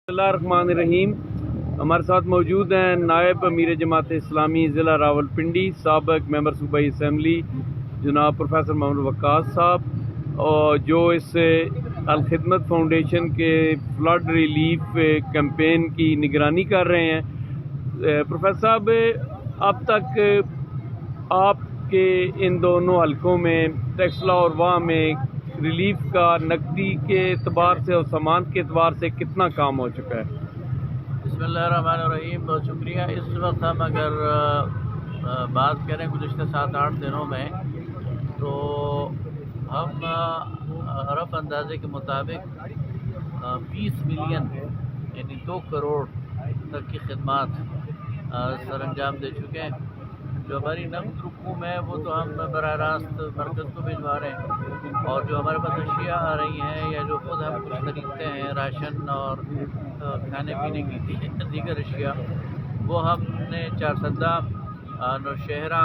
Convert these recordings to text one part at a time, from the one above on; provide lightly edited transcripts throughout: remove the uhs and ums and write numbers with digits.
बिस्मिल्लाहिर्रहमानिर्रहीम। हमारे साथ मौजूद हैं नायब अमीर जमात इस्लामी ज़िला रावलपिंडी, साबिक़ मेंबर सूबाई असम्बली जनाब प्रोफेसर मोहम्मद वक्कास साहब, और जो इस अल खिदमत फाउंडेशन के फ्लड रिलीफ कैंपेन की निगरानी कर रहे हैं। प्रोफेसर साहब, अब तक आपके इन दोनों हलकों में टेक्सला और वाह में रिलीफ का नकदी के एतबार से और सामान के एतबार से कितना काम हो चुका है? बिस्मिल्लाहिर्रहमानिर्रहीम, बहुत शुक्रिया। इस वक्त हम अगर बात करें गुज़िश्ता 7-8 दिनों में, तो हम रफ अंदाजे के मुताबिक 20 मिलियन यानी 2 करोड़ तक की खिदमत सर अंजाम दे चुके हैं। जो हमारी नकद रकूम है वो तो हम बराह रास्त मरकज़ को भिजवा रहे हैं, और जो हमारे पास अशिया आ रही हैं या जो खुद हम कुछ खरीदते हैं, राशन और खाने पीने की दीगर अशिया, वो हमने चारसदा, नौशहरा,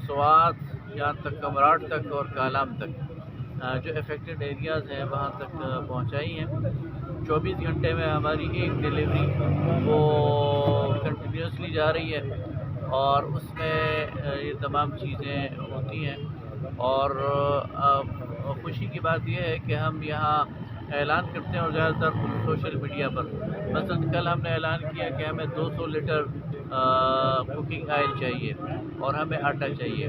स्वात, यहाँ तक कमराट तक और कालाम तक जो अफेक्टेड एरियाज़ हैं वहाँ तक पहुँचाई हैं। 24 घंटे में हमारी एक डिलीवरी वो कंटिन्यूसली जा रही है, और उसमें ये तमाम चीज़ें होती हैं। और खुशी की बात यह है कि हम यहाँ ऐलान करते हैं, और ज़्यादातर सोशल मीडिया पर, मसलन कल हमने ऐलान किया कि हमें 200 लीटर कुकिंग ऑयल चाहिए और हमें आटा चाहिए,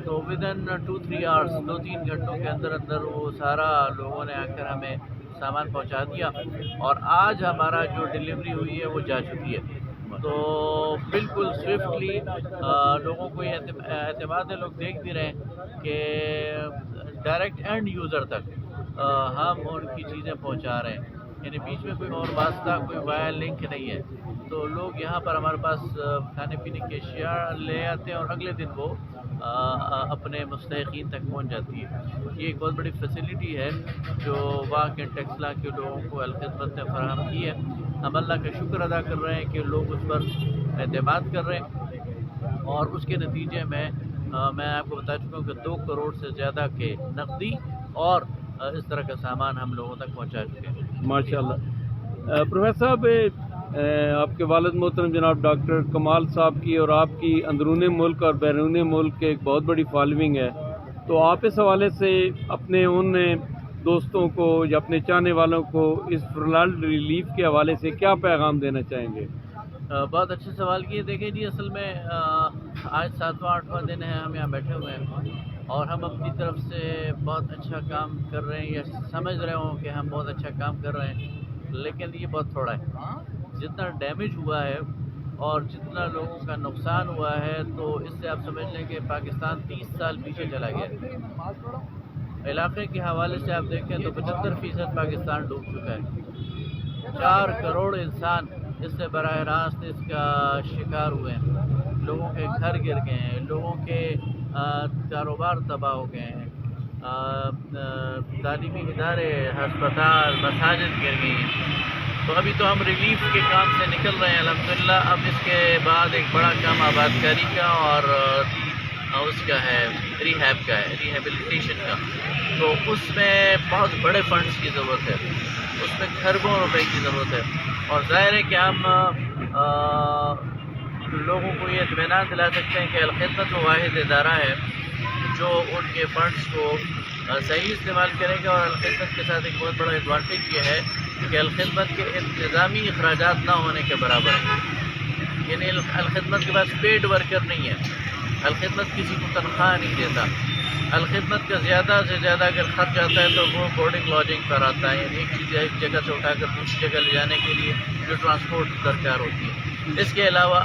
तो विदिन 2-3 आवर्स, 2-3 घंटों के अंदर अंदर वो सारा लोगों ने आकर हमें सामान पहुंचा दिया, और आज हमारा जो डिलीवरी हुई है वो जा चुकी है। तो बिल्कुल स्विफ्टली लोगों को ये एतमाद है, लोग देख भी रहे हैं कि डायरेक्ट एंड यूज़र तक हम उनकी चीज़ें पहुंचा रहे हैं, यानी बीच में कोई और वास्ता, कोई वाया लिंक नहीं है। तो लोग यहाँ पर हमारे पास खाने पीने की अशिया ले आते हैं, और अगले दिन वो अपने मुस्तहिकीन तक पहुँच जाती है। ये एक बहुत बड़ी फैसिलिटी है जो वाह के टेक्सला के लोगों को अल खिदमत ने फराहम की है। हम अल्लाह का शुक्र अदा कर रहे हैं कि लोग उस पर एतमाद कर रहे हैं, और उसके नतीजे में मैं आपको बता चुका हूँ कि 2 करोड़ से ज़्यादा के नकदी और इस तरह का सामान हम लोगों तक पहुँचा चुके हैं। माशाअल्लाह। प्रोफेसर साहब, आपके वालिद मोहतरम जनाब डॉक्टर कमाल साहब की और आपकी अंदरूनी मुल्क और बैरूनी मुल्क एक बहुत बड़ी फॉलोइंग है, तो आप इस हवाले से अपने उन दोस्तों को या अपने चाहने वालों को इस फ्लड रिलीफ के हवाले से क्या पैगाम देना चाहेंगे? बहुत अच्छे सवाल किए। देखिए जी, असल में आज 7वां-8वां दिन है हम यहाँ बैठे हुए हैं, और हम अपनी तरफ से बहुत अच्छा काम कर रहे हैं, या समझ रहे हो कि हम बहुत अच्छा काम कर रहे हैं, लेकिन ये बहुत थोड़ा है। जितना डैमेज हुआ है और जितना लोगों का नुकसान हुआ है, तो इससे आप समझ लें कि पाकिस्तान 30 साल पीछे चला गया। इलाके के हवाले से आप देखें तो 75% पाकिस्तान डूब चुका है। 4 करोड़ इंसान इससे बराह रास्त इसका शिकार हुए हैं। लोगों के घर गिर गए हैं, लोगों के कारोबार तबाह हो गए हैं, तालीमी इदारे, हस्पताल, मसाजिद गिर गई हैं। तो अभी तो हम रिलीफ के काम से निकल रहे हैं अल्हम्दुलिल्लाह। अब इसके बाद एक बड़ा काम आबादकारी का और उसका है, रिहैब का है, रिहेबिलिटेशन का। तो उसमें बहुत बड़े फंड्स की ज़रूरत है, उसमें खरबों रुपए की ज़रूरत है, और ज़ाहिर है कि हम लोगों को ये इत्मीनान दिला सकते हैं कि अल खिदमत वो वाहिद इदारा है जो उनके फंड्स को सही इस्तेमाल करेगा। और अल खिदमत के साथ एक बहुत बड़ा एडवांटेज ये है कि अल खिदमत के इंतज़ामी अखराजात ना होने के बराबर है, यानी अल खिदमत के पास पेड वर्कर नहीं है, अल खिदमत किसी को तनख्वाह नहीं देता। अल खिदमत का ज़्यादा से ज़्यादा अगर खर्च आता है तो वो बोर्डिंग लॉजिंग पर आता है, यानी एक चीज़ एक जगह से उठाकर दूसरी जगह ले जाने के लिए जो ट्रांसपोर्ट दरकार होती है। इसके अलावा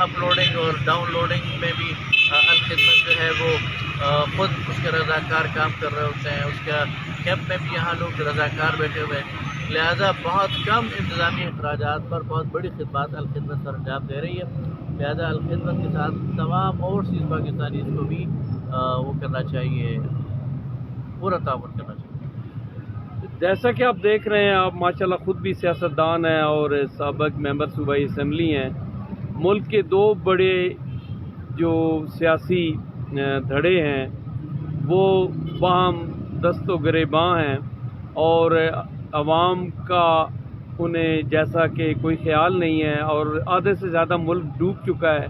अपलोडिंग और डाउनलोडिंग में भी अल खिदमत जो है वो ख़ुद उसके रज़ाकार काम कर रहे होते हैं। उसका कैंप में भी यहाँ लोग रज़ाकार बैठे हुए हैं, लिहाजा बहुत कम इंतज़ामी अखराजात पर बहुत बड़ी खिदमत अल खिदमत सर अंजाम दे रही है। लिहाजा अल खिदमत के साथ तमाम ओवरसीज़ पाकिस्तानी को भी वो करना चाहिए, पूरा ताउन करना चाहिए। जैसा कि आप देख रहे हैं, आप माशाल्लाह खुद भी सियासतदान हैं और साबिक़ मेंबर सूबाई असम्बली हैं। मुल्क के 2 बड़े जो सियासी धड़े हैं वो बाहम दस्तो गिरेबां हैं, और आवाम का انہیں جیسا کہ کوئی خیال نہیں ہے، اور آدھے سے زیادہ ملک ڈوب چکا ہے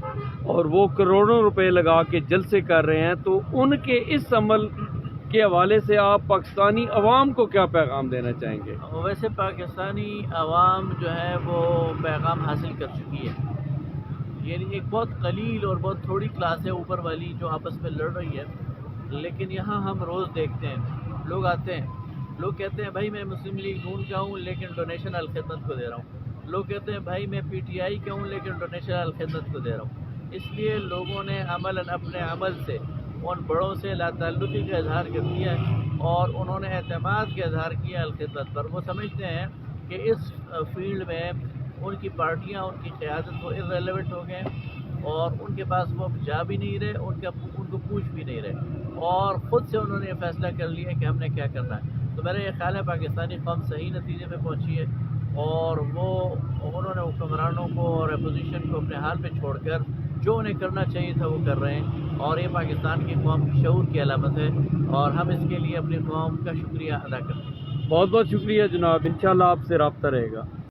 اور وہ کروڑوں روپے لگا کے جلسے کر رہے ہیں، تو ان کے اس عمل کے حوالے سے آپ پاکستانی عوام کو کیا پیغام دینا چاہیں گے؟ ویسے پاکستانی عوام جو ہے وہ پیغام حاصل کر چکی ہے، یعنی ایک بہت قلیل اور بہت تھوڑی کلاس ہے اوپر والی جو آپس میں لڑ رہی ہے، لیکن یہاں ہم روز دیکھتے ہیں لوگ آتے ہیں، لوگ کہتے ہیں بھائی میں مسلم لیگ نون کا ہوں لیکن ڈونیشن الخدمت کو دے رہا ہوں، لوگ کہتے ہیں بھائی میں پی ٹی آئی کا ہوں لیکن ڈونیشن الخدمت کو دے رہا ہوں۔ اس لیے لوگوں نے اپنے عمل سے ان بڑوں سے لا تعلقی کا اظہار کر دیا ہے اور انہوں نے اعتماد کا اظہار کیا الخدمت پر۔ وہ سمجھتے ہیں کہ اس فیلڈ میں ان کی پارٹیاں، ان کی قیادت وہ irrelevant ہو گئے اور ان کے پاس وہ جا بھی نہیں رہے، ان کو پوچھ بھی نہیں رہے، اور خود سے انہوں نے یہ فیصلہ کر لیا کہ ہم نے کیا کرنا ہے۔ تو میرا یہ خیال ہے پاکستانی قوم صحیح نتیجے پہ پہنچی ہے، اور انہوں نے حکمرانوں کو اور اپوزیشن کو اپنے حال پہ چھوڑ کر جو انہیں کرنا چاہیے تھا وہ کر رہے ہیں، اور یہ پاکستان کی قوم کی شعور کی علامت ہے، اور ہم اس کے لیے اپنی قوم کا شکریہ ادا کرتے ہیں۔ بہت بہت شکریہ جناب، انشاءاللہ آپ سے رابطہ رہے گا۔